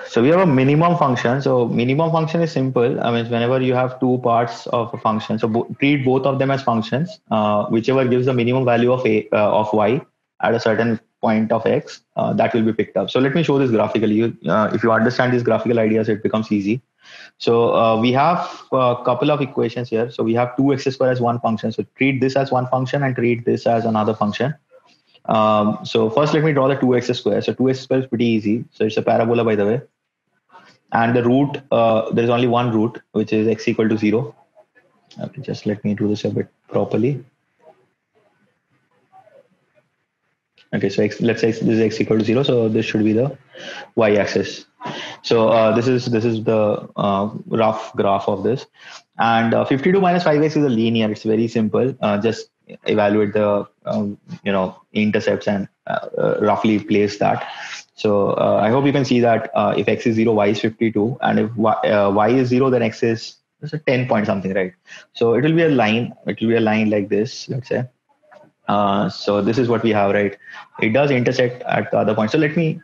So we have a minimum function. So minimum function is simple. I mean, whenever you have two parts of a function, so treat both of them as functions. Whichever gives the minimum value of of y at a certain point of x, that will be picked up. So let me show this graphically. If you understand these graphical ideas, it becomes easy. So we have a couple of equations here. So we have 2x² as one function. So treat this as one function and treat this as another function. So first, let me draw the 2x². So 2x² is pretty easy. So it's a parabola, by the way. And the root, there is only one root, which is x equal to 0. Okay, just let me do this a bit properly. Okay, so let's say this is x equal to 0. So this should be the y-axis. So this is the rough graph of this. And 52 minus 5x is a linear. It's very simple. Just evaluate the intercepts and roughly place that. So I hope you can see that if x is 0, y is 52, and if y is 0, then x is 10 point something, right? So it will be a line. It will be a line like this, let's say. So this is what we have, right? It does intersect at the other point. So let me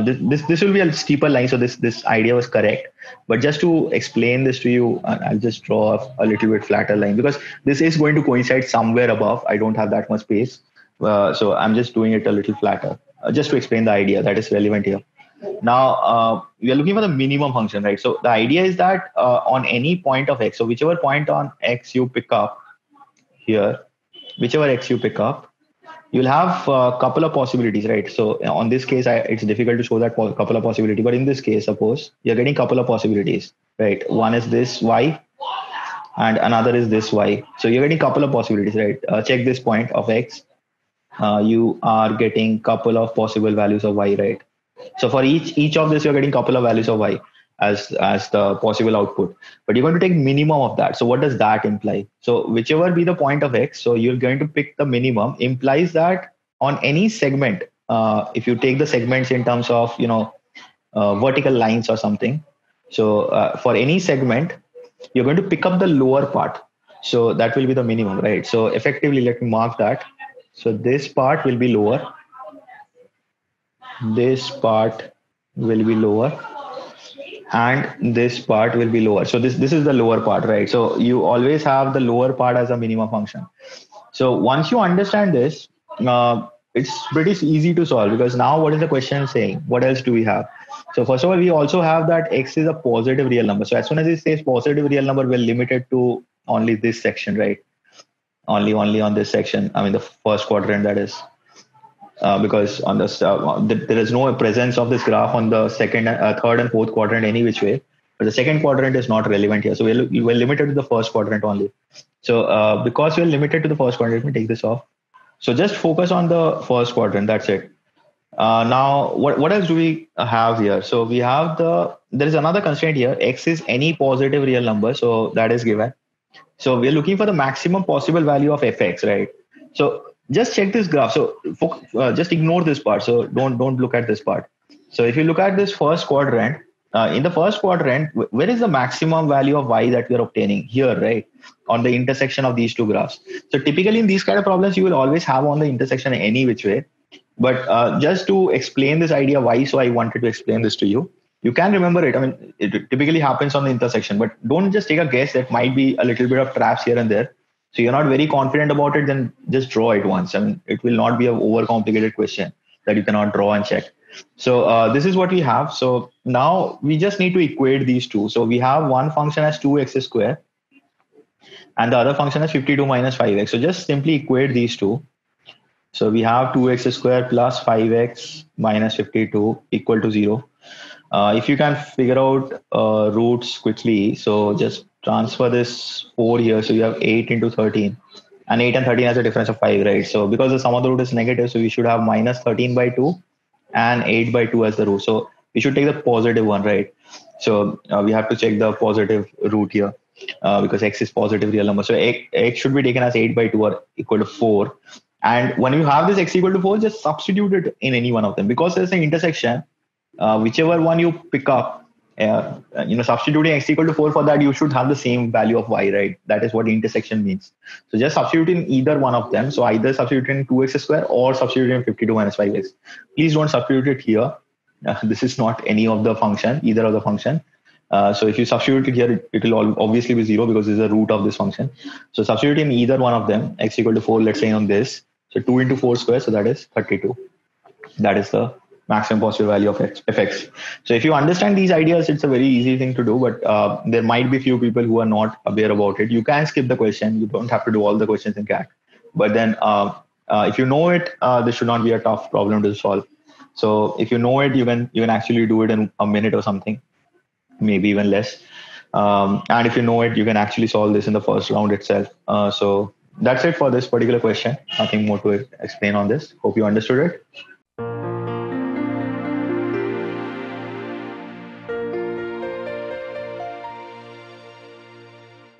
this will be a steeper line. So this idea was correct, but just to explain this to you, I'll just draw a little bit flatter line, because this is going to coincide somewhere above. I don't have that much space, so I'm just doing it a little flatter, just to explain the idea that is relevant here. Now we are looking for the minimum function, right? So the idea is that on any point of x, so whichever point on x you pick up here, whichever x you pick up, you'll have a couple of possibilities, right? So on this case, it's difficult to show that couple of possibility, but in this case, suppose you're getting a couple of possibilities, right? One is this y and another is this y. So you're getting a couple of possibilities, right? Check this point of x. You are getting couple of possible values of y, right? So for each of this, you're getting couple of values of y as the possible output, but you're going to take minimum of that. So what does that imply? So whichever be the point of x, so you're going to pick the minimum, implies that on any segment, if you take the segments in terms of vertical lines or something, so for any segment you're going to pick up the lower part, so that will be the minimum, right? So effectively, let me mark that. So this part will be lower, this part will be lower, and this part will be lower. So this is the lower part, right? So you always have the lower part as a minimum function. So once you understand this, it's pretty easy to solve, because now what is the question saying? What else do we have? So first of all, we also have that x is a positive real number. So as soon as it says positive real number, we're limited to only this section, right? Only on this section. I mean, the first quadrant, that is. Because on this, there is no presence of this graph on the second, third, and fourth quadrant any which way. But the second quadrant is not relevant here. So we're limited to the first quadrant only. So because we're limited to the first quadrant, let me take this off. So just focus on the first quadrant. That's it. Now, what else do we have here? So we have there is another constraint here. X is any positive real number. So that is given. So we're looking for the maximum possible value of fx, right? So just check this graph. So just ignore this part. So don't look at this part. So if you look at this first quadrant, in the first quadrant, where is the maximum value of y that we are obtaining? Here, right? On the intersection of these two graphs. So typically in these kind of problems, you will always have on the intersection any which way. But just to explain this idea why, so I wanted to explain this to you. You can remember it. I mean, it typically happens on the intersection, but don't just take a guess. That might be a little bit of traps here and there. So you're not very confident about it, then just draw it once. I mean, it will not be an overcomplicated question that you cannot draw and check. So this is what we have. So now we just need to equate these two. So we have one function as 2x squared and the other function as 52 minus 5x. So just simply equate these two. So we have 2x squared plus 5x minus 52 equal to 0. If you can figure out roots quickly, so just transfer this 4 here. So you have 8 into 13. And 8 and 13 has a difference of 5, right? So because the sum of the root is negative, so we should have minus 13 by 2 and 8 by 2 as the root. So we should take the positive one, right? So we have to check the positive root here because x is positive real number. So x should be taken as 8 by 2 or equal to 4. And when you have this x equal to 4, just substitute it in any one of them. Because there's an intersection, whichever one you pick up, substituting x equal to 4 for that, you should have the same value of y, right? That is what intersection means. So just substitute in either one of them. So either substitute in 2x square or substitute in 52 minus 5x. Please don't substitute it here. This is not any of the function, either of the function. So if you substitute it here, it will obviously be 0 because this is the root of this function. So substitute in either one of them, x equal to 4, let's say on this. So 2 into 4 square, so that is 32. That is the maximum possible value of fx. So if you understand these ideas, it's a very easy thing to do, but there might be few people who are not aware about it. You can skip the question. You don't have to do all the questions in CAT. But then if you know it, this should not be a tough problem to solve. So if you know it, you can actually do it in a minute or something, maybe even less. And if you know it, you can actually solve this in the first round itself. So that's it for this particular question. Nothing more to explain on this. Hope you understood it.